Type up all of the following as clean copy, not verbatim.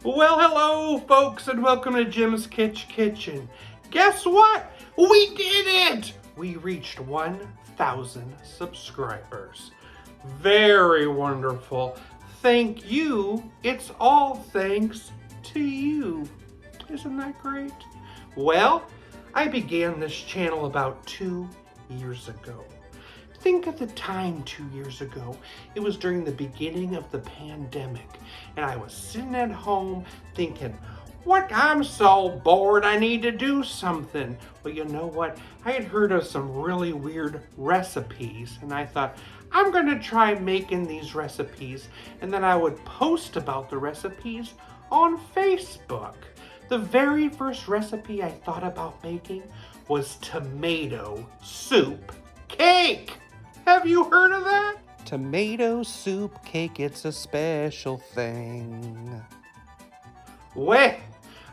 Well, hello, folks, and welcome to Jim's Kitsch Kitchen. Guess what? We did it! We reached 1,000 subscribers. Very wonderful. Thank you. It's all thanks to you. Isn't that great? Well, I began this channel about 2 years ago. Think of the time 2 years ago. It was during the beginning of the pandemic, and I was sitting at home thinking, I'm so bored, I need to do something. Well, you know what? I had heard of some really weird recipes, and I thought, I'm going to try making these recipes, and then I would post about the recipes on Facebook. The very first recipe I thought about making was tomato soup cake. Have you heard of that? Tomato soup cake, it's a special thing. Well,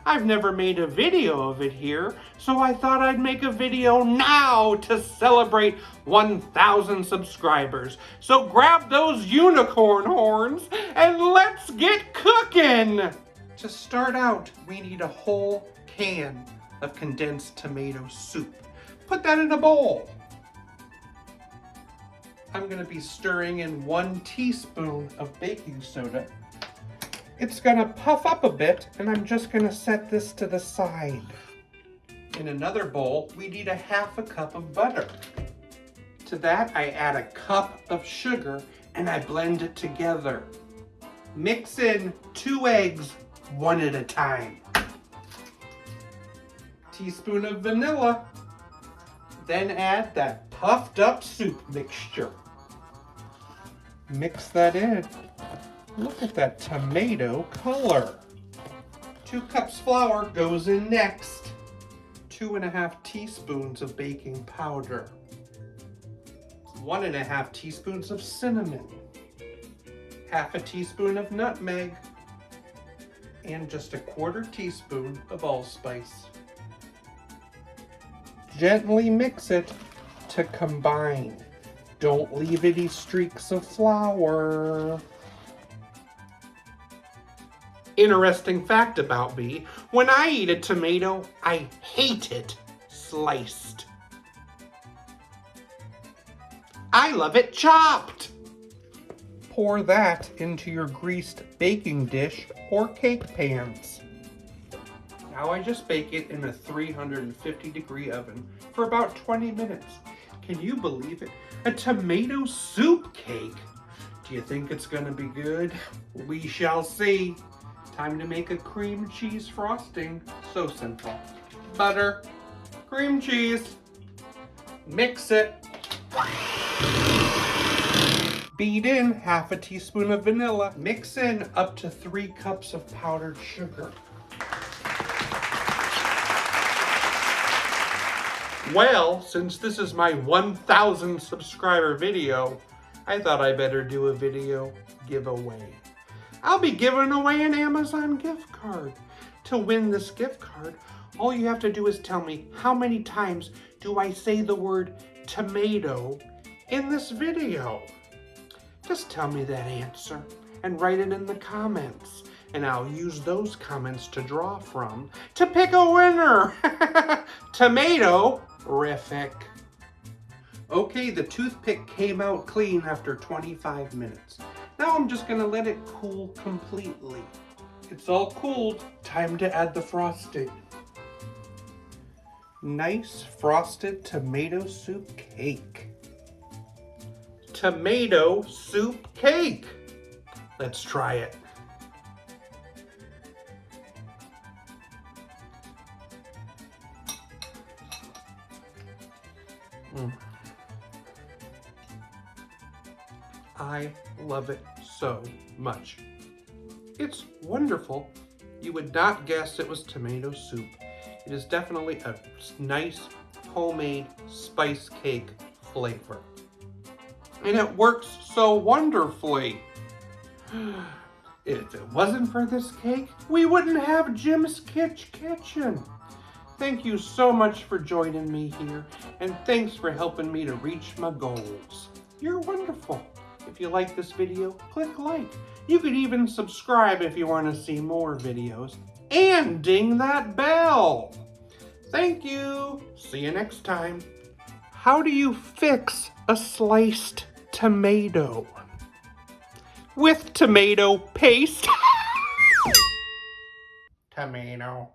I've never made a video of it here, so I thought I'd make a video now to celebrate 1,000 subscribers. So grab those unicorn horns and let's get cooking! To start out, we need a whole can of condensed tomato soup. Put that in a bowl. I'm going to be stirring in 1 teaspoon of baking soda. It's going to puff up a bit, and I'm just going to set this to the side. In another bowl, we need 1/2 cup of butter. To that, I add 1 cup of sugar, and I blend it together. Mix in 2 eggs, 1 at a time. Teaspoon of vanilla. Then add that puffed up soup mixture. Mix that in. Look at that tomato color. 2 cups flour goes in next. 2½ teaspoons of baking powder. 1½ teaspoons of cinnamon. 1/2 teaspoon of nutmeg. And just 1/4 teaspoon of allspice. Gently mix it to combine. Don't leave any streaks of flour. Interesting fact about me, when I eat a tomato, I hate it sliced. I love it chopped. Pour that into your greased baking dish or cake pans. Now I just bake it in a 350-degree oven for about 20 minutes. Can you believe it? A tomato soup cake. Do you think it's gonna be good? We shall see. Time to make a cream cheese frosting. So simple. Butter, cream cheese, mix it. Beat in 1/2 teaspoon of vanilla. Mix in up to 3 cups of powdered sugar. Well, since this is my 1,000 subscriber video, I thought I better do a video giveaway. I'll be giving away an Amazon gift card. To win this gift card, all you have to do is tell me how many times do I say the word tomato in this video. Just tell me that answer and write it in the comments, and I'll use those comments to draw from to pick a winner. Tomato-rific. Okay, the toothpick came out clean after 25 minutes. Now I'm just gonna let it cool completely. It's all cooled, time to add the frosting. Nice frosted tomato soup cake. Tomato soup cake. Let's try it. I love it so much. It's wonderful. You would not guess it was tomato soup. It is definitely a nice homemade spice cake flavor. And it works so wonderfully. If it wasn't for this cake, we wouldn't have Jim's Kitsch Kitchen. Thank you so much for joining me here, and thanks for helping me to reach my goals. You're wonderful. If you like this video, click like. You could even subscribe if you want to see more videos. And ding that bell. Thank you. See you next time. How do you fix a sliced tomato? With tomato paste. Tomato.